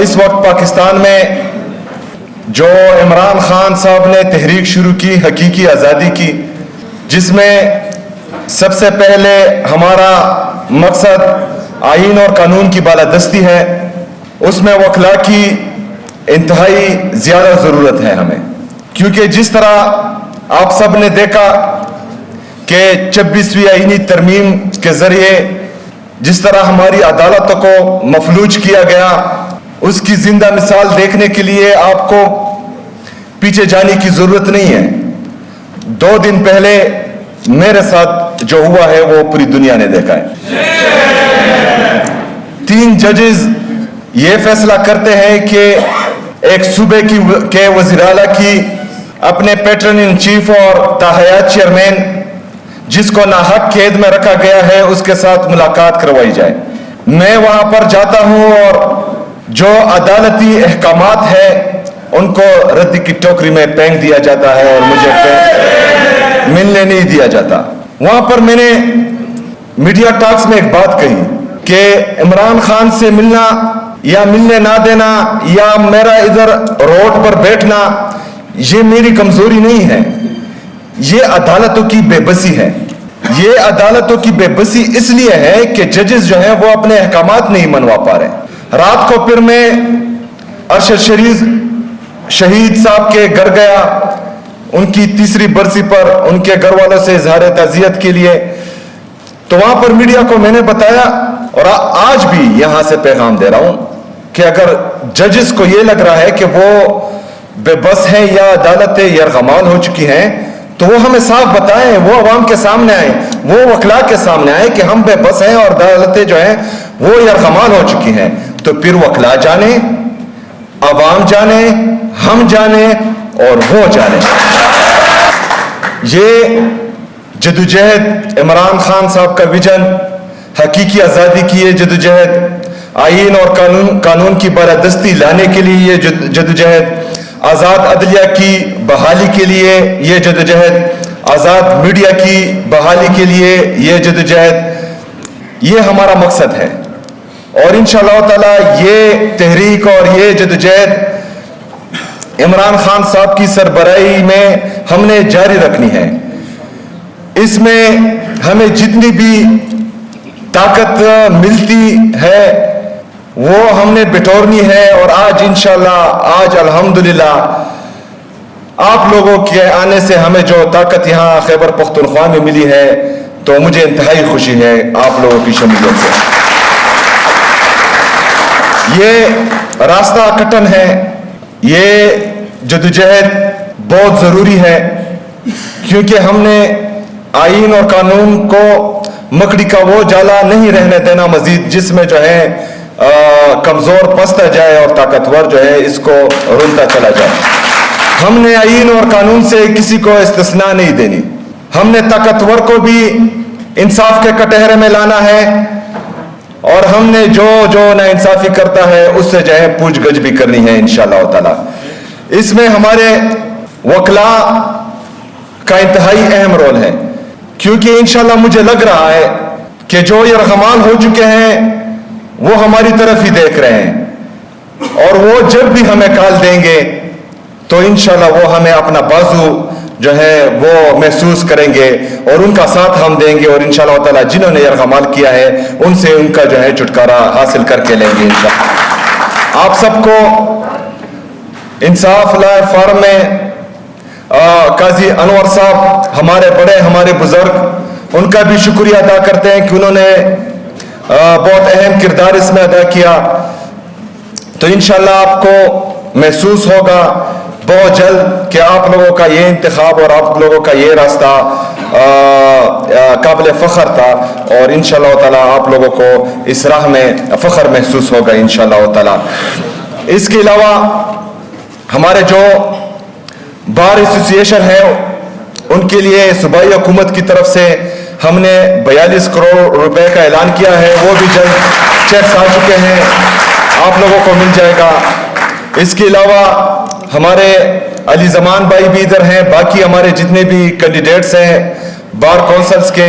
اس وقت پاکستان میں جو عمران خان صاحب نے تحریک شروع کی حقیقی آزادی کی، جس میں سب سے پہلے ہمارا مقصد آئین اور قانون کی بالادستی ہے، اس میں وکلا کی انتہائی زیادہ ضرورت ہے ہمیں، کیونکہ جس طرح آپ سب نے دیکھا کہ 26ویں آئینی ترمیم کے ذریعے جس طرح ہماری عدالتوں کو مفلوج کیا گیا، اس کی زندہ مثال دیکھنے کے لیے آپ کو پیچھے جانے کی ضرورت نہیں ہے۔ 2 دن پہلے میرے ساتھ جو ہوا ہے وہ پوری دنیا نے دیکھا ہے۔ 3 ججز یہ فیصلہ کرتے ہیں کہ ایک صوبے کے وزیر اعلیٰ کی اپنے پیٹرن ان چیف اور تاحیات چیئرمین جس کو ناحق قید میں رکھا گیا ہے اس کے ساتھ ملاقات کروائی جائے۔ میں وہاں پر جاتا ہوں اور جو عدالتی احکامات ہیں ان کو رد کی ٹوکری میں پھینک دیا جاتا ہے اور مجھے ملنے نہیں دیا جاتا۔ وہاں پر میں نے میڈیا ٹاکس میں ایک بات کہی کہ عمران خان سے ملنا یا ملنے نہ دینا یا میرا ادھر روڈ پر بیٹھنا یہ میری کمزوری نہیں ہے، یہ عدالتوں کی بے بسی ہے۔ یہ عدالتوں کی بے بسی اس لیے ہے کہ ججز جو ہیں وہ اپنے احکامات نہیں منوا پا رہے۔ رات کو پھر میں ارشد شریف شہید صاحب کے گھر گیا، ان کی 3ری برسی پر ان کے گھر والوں سے اظہار تعزیت کے لیے، تو وہاں پر میڈیا کو میں نے بتایا اور آج بھی یہاں سے پیغام دے رہا ہوں کہ اگر ججز کو یہ لگ رہا ہے کہ وہ بے بس ہیں یا عدالتیں یرغمال ہو چکی ہیں تو وہ ہمیں صاف بتائیں، وہ عوام کے سامنے آئیں، وہ وکلا کے سامنے آئیں کہ ہم بے بس ہیں اور عدالتیں جو ہیں وہ یرغمال ہو چکی ہیں، تو پھر وکلا جانے، عوام جانے، ہم جانے اور وہ جانے۔ یہ جدوجہد عمران خان صاحب کا ویژن، حقیقی آزادی کی یہ جدوجہد، آئین اور قانون کی بالادستی لانے کے لیے یہ جدوجہد، آزاد عدلیہ کی بحالی کے لیے یہ جدوجہد، آزاد میڈیا کی بحالی کے لیے یہ جدوجہد، یہ ہمارا مقصد ہے اور انشاءاللہ تعالی یہ تحریک اور یہ جدوجہد عمران خان صاحب کی سربراہی میں ہم نے جاری رکھنی ہے۔ اس میں ہمیں جتنی بھی طاقت ملتی ہے وہ ہم نے بٹورنی ہے، اور آج انشاءاللہ آج الحمدللہ آپ لوگوں کے آنے سے ہمیں جو طاقت یہاں خیبر پختونخوا میں ملی ہے تو مجھے انتہائی خوشی ہے آپ لوگوں کی شمولیت سے۔ یہ راستہ کٹن ہے، یہ جدوجہد بہت ضروری ہے، کیونکہ ہم نے آئین اور قانون کو مکڑی کا وہ جالا نہیں رہنے دینا مزید جس میں جو ہے کمزور پستا جائے اور طاقتور جو ہے اس کو رونتا چلا جائے۔ ہم نے آئین اور قانون سے کسی کو استثناء نہیں دینی، ہم نے طاقتور کو بھی انصاف کے کٹہرے میں لانا ہے اور ہم نے جو ناانصافی کرتا ہے اس سے جو ہے پوچھ گچھ بھی کرنی ہے انشاءاللہ تعالی۔ اس میں ہمارے وکلا کا انتہائی اہم رول ہے، کیونکہ انشاءاللہ مجھے لگ رہا ہے کہ جو یرغمال ہو چکے ہیں وہ ہماری طرف ہی دیکھ رہے ہیں اور وہ جب بھی ہمیں کال دیں گے تو انشاءاللہ وہ ہمیں اپنا بازو جو ہے وہ محسوس کریں گے اور ان کا ساتھ ہم دیں گے، اور انشاءاللہ تعالی جنہوں نے یرغمال کیا ہے ان سے ان کا جو ہے چھٹکارا حاصل کر کے لیں گے انشاءاللہ۔ آپ سب کو انصاف لائے فارم میں قاضی انور صاحب ہمارے بڑے، ہمارے بزرگ، ان کا بھی شکریہ ادا کرتے ہیں کہ انہوں نے بہت اہم کردار اس میں ادا کیا۔ تو انشاءاللہ آپ کو محسوس ہوگا بہت جلد کہ آپ لوگوں کا یہ انتخاب اور آپ لوگوں کا یہ راستہ قابل فخر تھا، اور انشاءاللہ تعالی آپ لوگوں کو اس راہ میں فخر محسوس ہوگا انشاءاللہ تعالی۔ اس کے علاوہ ہمارے جو بار ایسوسی ایشن ہے ان کے لیے صوبائی حکومت کی طرف سے ہم نے 42 کروڑ روپے کا اعلان کیا ہے، وہ بھی جلد چیکس آ چکے ہیں، آپ لوگوں کو مل جائے گا۔ اس کے علاوہ ہمارے علی زمان بھائی بھی ادھر ہیں، باقی ہمارے جتنے بھی کینڈیڈیٹس ہیں بار کونسلز کے،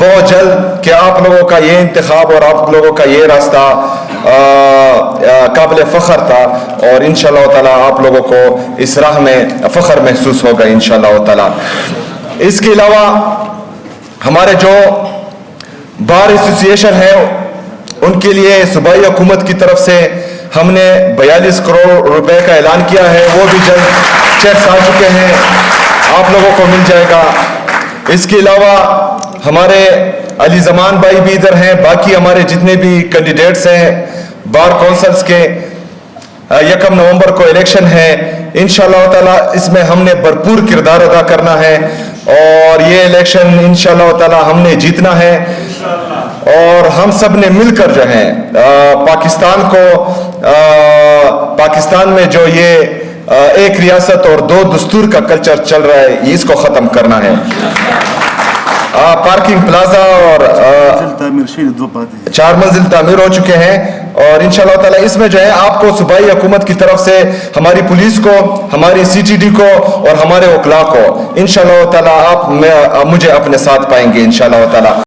بہت جلد کہ آپ لوگوں کا یہ انتخاب اور آپ لوگوں کا یہ راستہ قابل فخر تھا، اور انشاءاللہ تعالی آپ لوگوں کو اس راہ میں فخر محسوس ہوگا انشاءاللہ تعالی۔ اس کے علاوہ ہمارے جو بار ایسوسی ایشن ہے ان کے لیے صوبائی حکومت کی طرف سے ہم نے 42 کروڑ روپے کا اعلان کیا ہے، وہ بھی جلد چیکس آ چکے ہیں، آپ لوگوں کو مل جائے گا۔ اس کے علاوہ ہمارے علی زمان بھائی بھی ادھر ہیں، باقی ہمارے جتنے بھی کینڈیڈیٹس ہیں بار کونسلز کے، 1 نومبر کو الیکشن ہے، انشاءاللہ تعالی اس میں ہم نے بھرپور کردار ادا کرنا ہے، اور یہ الیکشن انشاءاللہ تعالی ہم نے جیتنا ہے، اور ہم سب نے مل کر جو ہے پاکستان میں جو یہ ایک ریاست اور 2 دستور کا کلچر چل رہا ہے، اس کو ختم کرنا ہے۔ پارکنگ پلازا اور 4 منزل تعمیر ہو چکے ہیں، اور انشاءاللہ تعالی اس میں جو ہے آپ کو صوبائی حکومت کی طرف سے ہماری پولیس کو، ہماری CTD کو اور ہمارے وکلاء کو انشاءاللہ تعالی آپ مجھے اپنے ساتھ پائیں گے انشاءاللہ تعالی۔